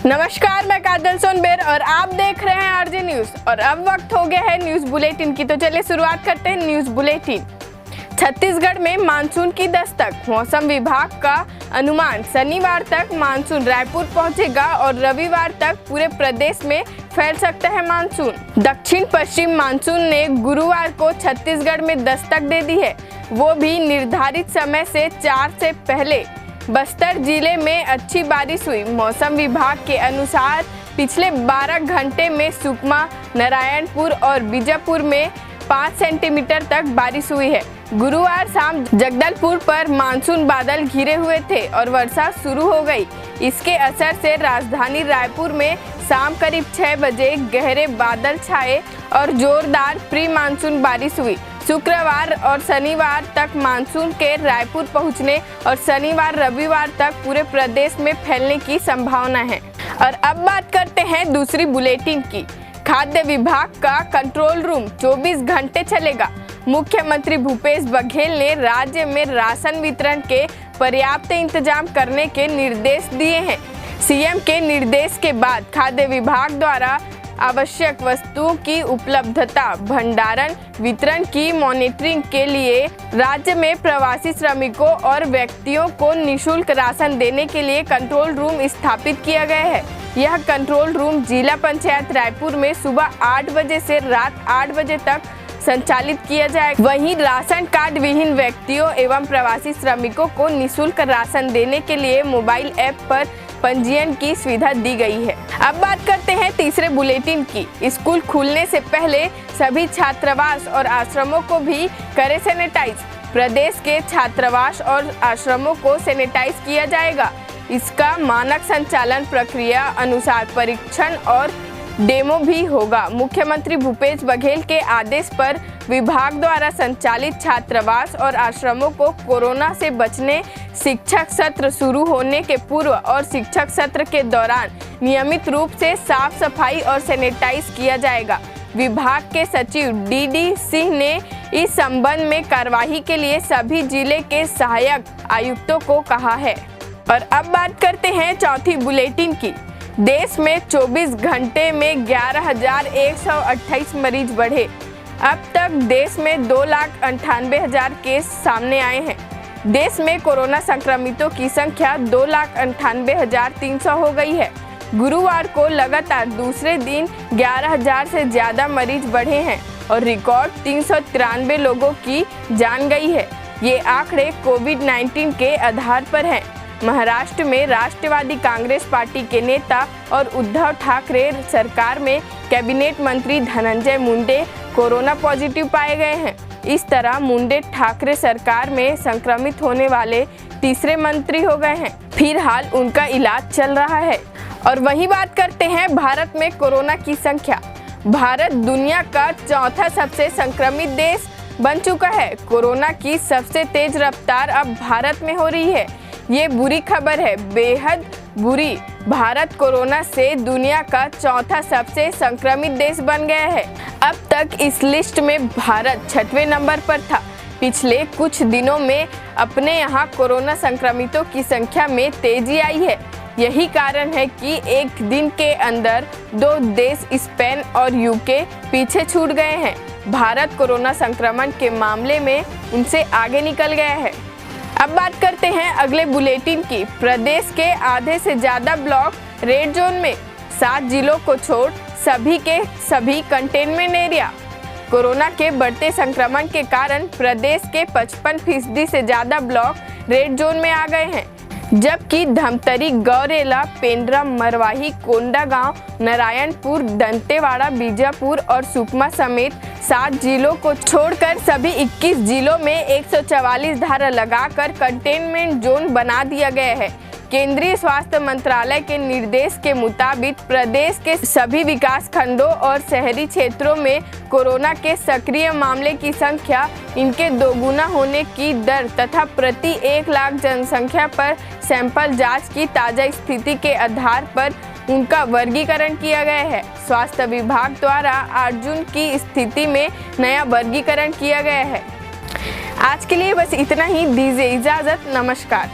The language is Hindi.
नमस्कार, मैं काजल सोनबेर और आप देख रहे हैं आरजे न्यूज। और अब वक्त हो गया है न्यूज बुलेटिन की, तो चलिए शुरुआत करते हैं न्यूज बुलेटिन। छत्तीसगढ़ में मानसून की दस्तक, मौसम विभाग का अनुमान शनिवार तक मानसून रायपुर पहुंचेगा और रविवार तक पूरे प्रदेश में फैल सकता है मानसून। दक्षिण पश्चिम मानसून ने गुरुवार को छत्तीसगढ़ में दस्तक दे दी है, वो भी निर्धारित समय से 4 से पहले। बस्तर जिले में अच्छी बारिश हुई। मौसम विभाग के अनुसार पिछले 12 घंटे में सुकमा, नारायणपुर और बीजापुर में 5 सेंटीमीटर तक बारिश हुई है। गुरुवार शाम जगदलपुर पर मानसून बादल घिरे हुए थे और वर्षा शुरू हो गई। इसके असर से राजधानी रायपुर में शाम करीब 6 बजे गहरे बादल छाए और जोरदार प्री मानसून बारिश हुई। शुक्रवार और शनिवार तक मानसून के रायपुर पहुंचने और शनिवार रविवार तक पूरे प्रदेश में फैलने की संभावना है। और अब बात करते हैं दूसरी बुलेटिन की। खाद्य विभाग का कंट्रोल रूम 24 घंटे चलेगा। मुख्यमंत्री भूपेश बघेल ने राज्य में राशन वितरण के पर्याप्त इंतजाम करने के निर्देश दिए हैं। सीएम के निर्देश के बाद खाद्य विभाग द्वारा आवश्यक वस्तुओं की उपलब्धता, भंडारण, वितरण की मॉनिटरिंग के लिए राज्य में प्रवासी श्रमिकों और व्यक्तियों को निःशुल्क राशन देने के लिए कंट्रोल रूम स्थापित किया गया है। यह कंट्रोल रूम जिला पंचायत रायपुर में सुबह 8 बजे से रात 8 बजे तक संचालित किया जाएगा। वहीं राशन कार्ड विहीन व्यक्तियों एवं प्रवासी श्रमिकों को निःशुल्क राशन देने के लिए मोबाइल ऐप पर पंजीयन की सुविधा दी गई है। अब बात करते हैं तीसरे बुलेटिन की। स्कूल खुलने से पहले सभी छात्रावास और आश्रमों को भी करें सैनिटाइज। प्रदेश के छात्रावास और आश्रमों को सैनिटाइज किया जाएगा। इसका मानक संचालन प्रक्रिया अनुसार परीक्षण और डेमो भी होगा। मुख्यमंत्री भूपेश बघेल के आदेश पर विभाग द्वारा संचालित छात्रावास और आश्रमों को कोरोना से बचने शिक्षक सत्र शुरू होने के पूर्व और शिक्षक सत्र के दौरान नियमित रूप से साफ सफाई और सैनिटाइज किया जाएगा। विभाग के सचिव डी सिंह ने इस संबंध में कार्यवाही के लिए सभी जिले के सहायक आयुक्तों को कहा है। और अब बात करते हैं चौथी बुलेटिन की। देश में 24 घंटे में 11,128 मरीज बढ़े। अब तक देश में 2,98,000 केस सामने आए हैं। देश में कोरोना संक्रमितों की संख्या 2,98,300 हो गई है। गुरुवार को लगातार दूसरे दिन 11,000 से ज्यादा मरीज बढ़े हैं और रिकॉर्ड 393 लोगों की जान गई है। ये आंकड़े कोविड-19 के आधार पर हैं। महाराष्ट्र में राष्ट्रवादी कांग्रेस पार्टी के नेता और उद्धव ठाकरे सरकार में कैबिनेट मंत्री धनंजय मुंडे कोरोना पॉजिटिव पाए गए हैं। इस तरह मुंडे ठाकरे सरकार में संक्रमित होने वाले तीसरे मंत्री हो गए हैं। फिलहाल उनका इलाज चल रहा है। और वही बात करते हैं भारत में कोरोना की संख्या। भारत दुनिया का चौथा सबसे संक्रमित देश बन चुका है। कोरोना की सबसे तेज रफ्तार अब भारत में हो रही है। ये बुरी खबर है, बेहद बुरी। भारत कोरोना से दुनिया का चौथा सबसे संक्रमित देश बन गया है। अब तक इस लिस्ट में भारत 6वें नंबर पर था। पिछले कुछ दिनों में अपने यहाँ कोरोना संक्रमितों की संख्या में तेजी आई है। यही कारण है कि एक दिन के अंदर 2 देश स्पेन और यूके पीछे छूट गए हैं। भारत कोरोना संक्रमण के मामले में उनसे आगे निकल गया है। अब बात करते हैं अगले बुलेटिन की। प्रदेश के आधे से ज्यादा ब्लॉक रेड जोन में, 7 जिलों को छोड़ सभी के सभी कंटेनमेंट एरिया। कोरोना के बढ़ते संक्रमण के कारण प्रदेश के 55% से ज्यादा ब्लॉक रेड जोन में आ गए हैं, जबकि धमतरी, गौरेला, पेंड्रा, मरवाही, कोंडागांव, नारायणपुर, दंतेवाड़ा, बीजापुर और सुकमा समेत 7 जिलों को छोड़कर सभी 21 जिलों में 144 धारा लगाकर कंटेनमेंट जोन बना दिया गया है। केंद्रीय स्वास्थ्य मंत्रालय के निर्देश के मुताबिक प्रदेश के सभी विकास खंडों और शहरी क्षेत्रों में कोरोना के सक्रिय मामले की संख्या इनके दोगुना होने की दर तथा प्रति 1 लाख जनसंख्या पर सैंपल जांच की ताजा स्थिति के आधार पर उनका वर्गीकरण किया गया है। स्वास्थ्य विभाग द्वारा 8 जून की स्थिति में नया वर्गीकरण किया गया है। आज के लिए बस इतना ही। दीजिए इजाजत। नमस्कार।